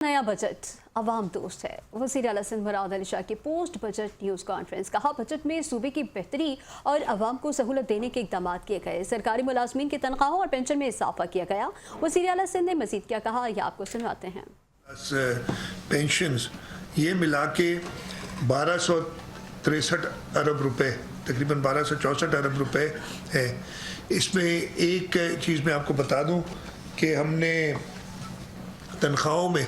नया बजट अवाम दोस्त है। वज़ीर आला सिंध मुराद अली शाह की पोस्ट बजट न्यूज़ कॉन्फ्रेंस। कहा बजट में सूबे की बेहतरी और अवाम को सहूलत देने के इक़दाम किए गए। सरकारी मुलाजमीन की तनख्वाहों और पेंशन में इजाफा किया गया। वज़ीर आला सिंध ने मज़ीद क्या कहा, यह आपको सुनवाते हैं। पेंशन्स ये मिला के 1263 अरब रुपए, तकरीबन 1264 अरब रुपए है। इसमें एक चीज़ मैं आपको बता दूं कि हमने तनख्वाहों में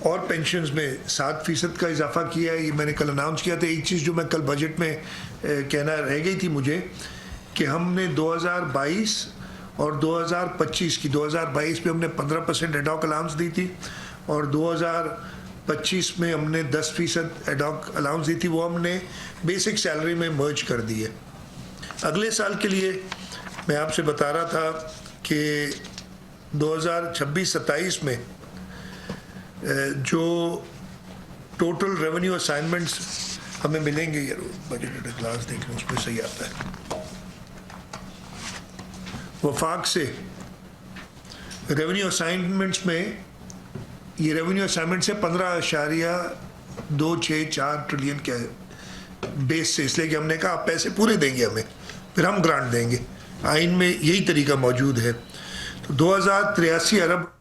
और पेंशन्स में 7% का इजाफा किया है। ये मैंने कल अनाउंस किया था। एक चीज़ जो मैं कल बजट में कहना रह गई थी मुझे, कि हमने 2022 और 2025 की 2022 में हमने 15% एडॉक अलाउंस दी थी और 2025 में हमने 10% एडॉक अलाउंस दी थी। वो हमने बेसिक सैलरी में मर्ज कर दी है। अगले साल के लिए मैं आपसे बता रहा था कि 2026-27 में जो टोटल रेवेन्यू असाइनमेंट्स हमें मिलेंगे, यार बजट क्लास देख लें, उसमें सही आता है। वफाक से रेवेन्यू असाइनमेंट्स में, ये रेवेन्यू असाइनमेंट्स है 15.264 ट्रिलियन के बेस से, इसलिए कि हमने कहा आप पैसे पूरे देंगे हमें, फिर हम ग्रांट देंगे। आइन में यही तरीका मौजूद है। तो 2083 अरब